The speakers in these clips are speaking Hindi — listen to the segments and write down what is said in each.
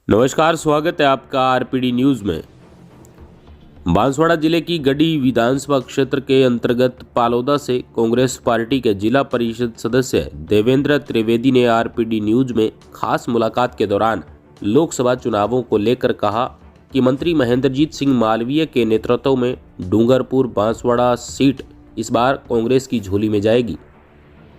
नमस्कार, स्वागत है आपका आरपीडी न्यूज़ में। बांसवाड़ा जिले की गढ़ी विधानसभा क्षेत्र के अंतर्गत पालोदा से कांग्रेस पार्टी के जिला परिषद सदस्य देवेंद्र त्रिवेदी ने आरपीडी न्यूज़ में खास मुलाकात के दौरान लोकसभा चुनावों को लेकर कहा कि मंत्री महेंद्रजीत सिंह मालवीय के नेतृत्व में डूंगरपुर बांसवाड़ा सीट इस बार कांग्रेस की झोली में जाएगी।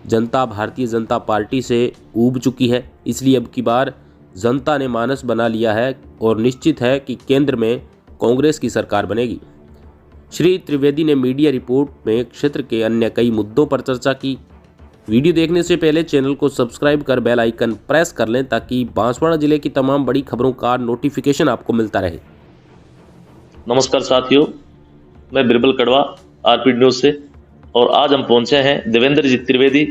जनता भारतीय जनता पार्टी से ऊब चुकी है, इसलिए अब की बार जनता ने मानस बना लिया है और निश्चित है कि केंद्र में कांग्रेस की सरकार बनेगी। श्री त्रिवेदी ने मीडिया रिपोर्ट में क्षेत्र के अन्य कई मुद्दों पर चर्चा की। वीडियो देखने से पहले चैनल को सब्सक्राइब कर बेल आइकन प्रेस कर लें ताकि बांसवाड़ा जिले की तमाम बड़ी खबरों का नोटिफिकेशन आपको मिलता रहे। नमस्कार साथियों, मैं बिरबल कड़वा आरपीडी न्यूज से और आज हम पहुंचे हैं देवेंद्र जी त्रिवेदी,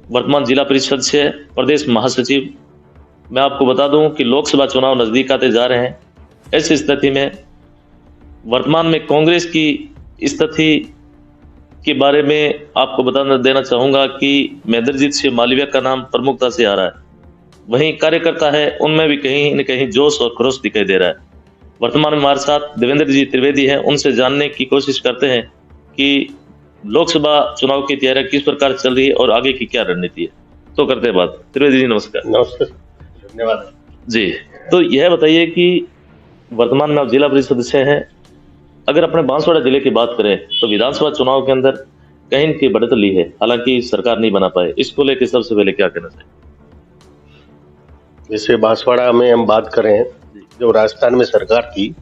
वर्तमान जिला परिषद से प्रदेश महासचिव। मैं आपको बता दूं कि लोकसभा चुनाव नजदीक आते जा रहे हैं। ऐसी स्थिति में वर्तमान में कांग्रेस की स्थिति के बारे में आपको बता देना चाहूंगा कि महेंद्रजीत सिंह मालवीय का नाम प्रमुखता से आ रहा है। वहीं कार्यकर्ता है, उनमें भी कहीं न कहीं जोश और क्रोश दिखाई दे रहा है। वर्तमान में हमारे साथ देवेंद्र जी त्रिवेदी हैं, उनसे जानने की कोशिश करते हैं कि लोकसभा चुनाव की तैयारी किस प्रकार चल रही है और आगे की क्या रणनीति है। तो करते हैं बात। त्रिवेदी जी नमस्कार। नमस्कार, धन्यवाद जी। तो यह बताइए कि वर्तमान में आप जिला परिषद सदस्य हैं। अगर अपने बांसवाड़ा जिले की बात करें तो विधानसभा चुनाव के अंदर कहीं की बढ़त ली है, हालांकि सरकार नहीं बना पाए। इसको लेकर सबसे पहले क्या कहना चाहिए? जैसे बांसवाड़ा में हम बात करें, जो राजस्थान में सरकार थी,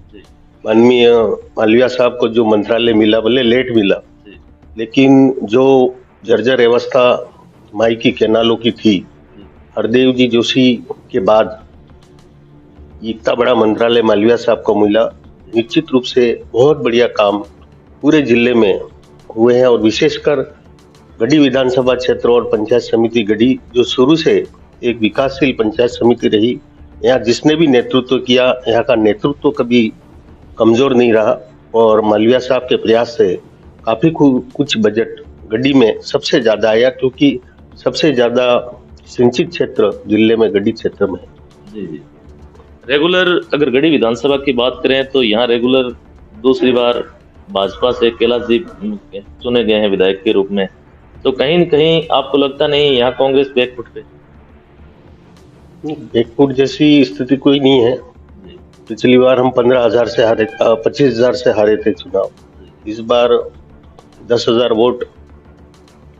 माननीय मालवीय साहब को जो मंत्रालय मिला, भले लेट मिला, लेकिन जो जर्जर व्यवस्था माई की कैनालों की थी, हरदेव जी जोशी के बाद इतना बड़ा मंत्रालय मालवीय साहब को मिला। निश्चित रूप से बहुत बढ़िया काम पूरे जिले में हुए हैं और विशेषकर गढ़ी विधानसभा क्षेत्र और पंचायत समिति गढ़ी, जो शुरू से एक विकासशील पंचायत समिति रही, यहाँ जिसने भी नेतृत्व किया, यहाँ का नेतृत्व कभी कमजोर नहीं रहा और मालवीय साहब के प्रयास से काफी कुछ बजट गढ़ी में सबसे ज्यादा आया, क्योंकि सबसे ज्यादा सिंचित क्षेत्र जिले में गढ़ी क्षेत्र में है। जी। रेगुलर अगर गढ़ी विधानसभा की बात करें तो यहाँ रेगुलर दूसरी बार भाजपा से कैलाश जी चुने गए हैं विधायक के रूप में। तो कहीं न कहीं आपको लगता नहीं यहाँ कांग्रेस बैकफुट पे? बैकफुट जैसी स्थिति कोई नहीं है। पिछली बार हम 15,000 से हारे, 25,000 से हारे थे चुनाव। इस बार 10,000 वोट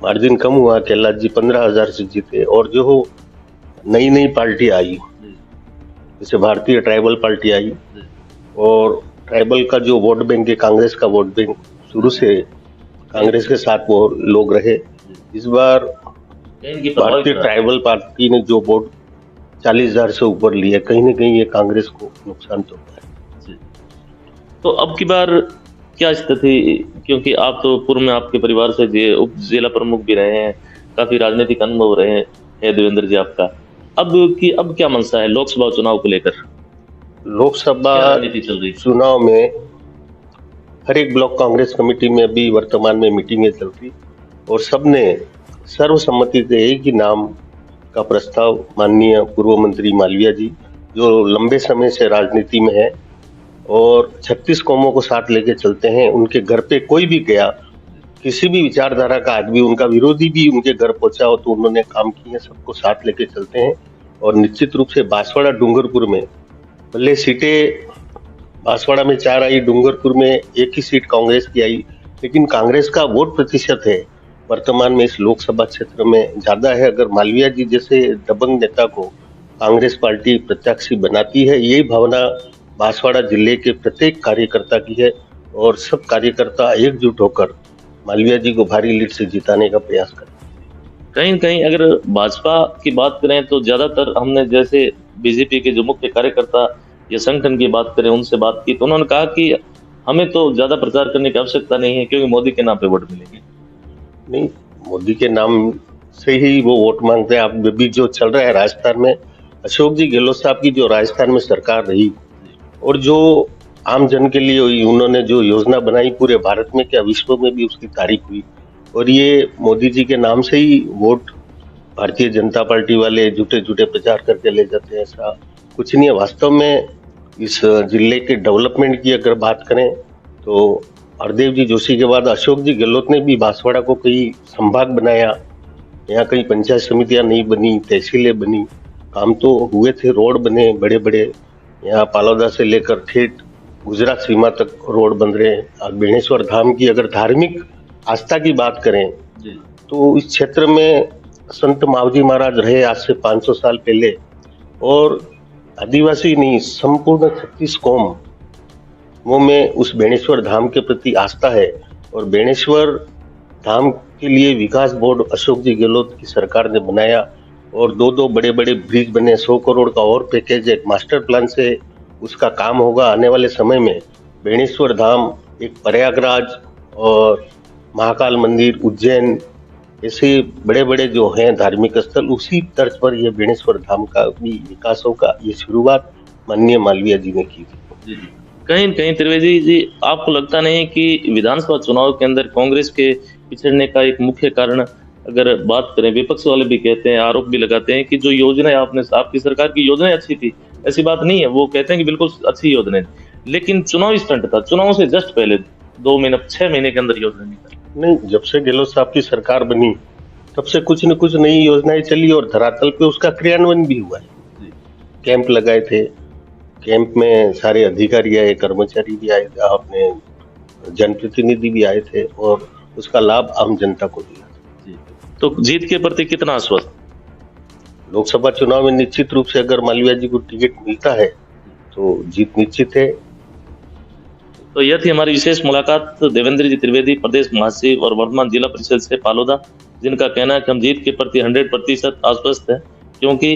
मार्जिन कम हुआ, कैलाश जी 15,000 से जीते। और जो नई पार्टी आई, जैसे भारतीय ट्राइबल पार्टी आई, और ट्राइबल का जो वोट बैंक है, कांग्रेस का वोट बैंक, शुरू से कांग्रेस के साथ वो लोग रहे। इस बार भारतीय ट्राइबल पार्टी ने जो वोट 40,000 से ऊपर लिया, कहीं न कहीं ये कांग्रेस को नुकसान तो होता है। तो अब की बार क्या स्थिति, क्योंकि आप तो पूर्व में आपके परिवार से उप जिला प्रमुख भी रहे हैं, काफी राजनीतिक अनुभव रहे हैं देवेंद्र जी आपका। अब क्या मनसा है लोकसभा चुनाव को लेकर? लोकसभा चल रही चुनाव में हर एक ब्लॉक कांग्रेस कमेटी में अभी वर्तमान में मीटिंगें चल रही और सबने सर्वसम्मति से एक ही नाम का प्रस्ताव माननीय पूर्व मंत्री मालवीय जी, जो लंबे समय से राजनीति में है और 36 कौमों को साथ लेके चलते हैं। उनके घर पे कोई भी गया, किसी भी विचारधारा का आदमी, उनका विरोधी भी उनके घर पहुंचा हो तो उन्होंने काम किए, सबको साथ लेके चलते हैं। और निश्चित रूप से बांसवाड़ा डूंगरपुर में भले सीटें बांसवाड़ा में 4 आई, डूंगरपुर में 1 ही सीट कांग्रेस की आई, लेकिन कांग्रेस का वोट प्रतिशत है वर्तमान में इस लोकसभा क्षेत्र में ज्यादा है। अगर मालवीय जी जैसे दबंग नेता को कांग्रेस पार्टी प्रत्याशी बनाती है, यही भावना बांसवाड़ा जिले के प्रत्येक कार्यकर्ता की है और सब कार्यकर्ता एकजुट होकर मालवीय जी को भारी लीड से जिताने का प्रयास करें। कहीं न कहीं अगर भाजपा की बात करें तो ज्यादातर हमने, जैसे बीजेपी के जो मुख्य कार्यकर्ता या संगठन की बात करें, उनसे बात की तो उन्होंने कहा कि हमें तो ज्यादा प्रचार करने की आवश्यकता नहीं है, क्योंकि मोदी के नाम पे वोट मिलेंगे। नहीं, मोदी के नाम से ही वो वोट मांगते हैं। अब भी जो चल रहा है राजस्थान में, अशोक जी गहलोत साहब की जो राजस्थान में सरकार रही और जो आम जन के लिए हुई, उन्होंने जो योजना बनाई पूरे भारत में, क्या विश्व में भी उसकी तारीफ हुई। और ये मोदी जी के नाम से ही वोट भारतीय जनता पार्टी वाले झूठे प्रचार करके ले जाते हैं, ऐसा कुछ नहीं है। वास्तव में इस जिले के डेवलपमेंट की अगर बात करें तो हरदेव जी जोशी के बाद अशोक जी गहलोत ने भी बांसवाड़ा को कई संभाग बनाया, यहाँ कई पंचायत समितियां नहीं बनी, तहसीलें बनी, काम तो हुए थे, रोड बने बड़े बड़े, यहाँ पालौदा से लेकर ठेठ गुजरात सीमा तक रोड बन रहे हैं। और बेणेश्वर धाम की अगर धार्मिक आस्था की बात करें तो इस क्षेत्र में संत मावजी महाराज रहे आज से 500 साल पहले, और आदिवासी नहीं संपूर्ण 36 कौम वो में उस बेणेश्वर धाम के प्रति आस्था है। और बेणेश्वर धाम के लिए विकास बोर्ड अशोक जी गहलोत की सरकार ने बनाया और दो बड़े बड़े ब्रिज बने, 100 करोड़ का और पैकेज, एक मास्टर प्लान से उसका काम होगा। आने वाले समय में बेणेश्वर धाम एक प्रयागराज और महाकाल मंदिर, उज्जैन ऐसे बड़े बड़े जो हैं धार्मिक स्थल, उसी तर्ज पर यह बेणेश्वर धाम का भी विकास होगा। ये शुरुआत माननीय मालवीय जी ने की थी। कहीं न कहीं त्रिवेदी जी, आपको लगता नहीं कि विधानसभा चुनाव के अंदर कांग्रेस के पिछड़ने का एक मुख्य कारण, अगर बात करें, विपक्ष वाले भी कहते हैं, आरोप भी लगाते हैं कि जो योजना आपकी सरकार की योजनाएं अच्छी थी, ऐसी बात नहीं है, वो कहते हैं कि बिल्कुल अच्छी योजनाएं, लेकिन चुनावी स्टंट था, चुनाव से जस्ट पहले 6 महीने के अंदर योजना निकली। नहीं, जब से गहलोत साहब की सरकार बनी तब से कुछ न कुछ नई योजनाएं चली और धरातल पे उसका क्रियान्वयन भी हुआ है। कैंप लगाए थे, कैंप में सारे अधिकारी आए, कर्मचारी भी आए, अपने जनप्रतिनिधि भी आए थे और उसका लाभ आम जनता को दिया। तो जीत के प्रति कितना आश्वस्त? लोकसभा चुनाव में निश्चित रूप से अगर मालवीय जी को टिकट मिलता है तो जीत निश्चित है। तो यह थी हमारी विशेष मुलाकात देवेंद्र जी त्रिवेदी, प्रदेश महासचिव और वर्तमान जिला परिषद से पालोदा, जिनका कहना है कि हम जीत के प्रति 100% आश्वस्त है, क्योंकि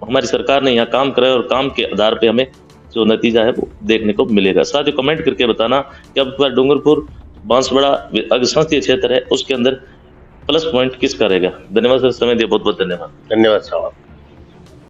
हमारी सरकार ने यहाँ काम कराया और काम के आधार पे हमें जो नतीजा है वो देखने को मिलेगा। साथ ही कमेंट करके बताना कि अब डूंगरपुर बांसवाड़ा संसदीय क्षेत्र है, उसके अंदर प्लस पॉइंट किसका रहेगा। धन्यवाद सर, समय दिया बहुत बहुत धन्यवाद। धन्यवाद साहब।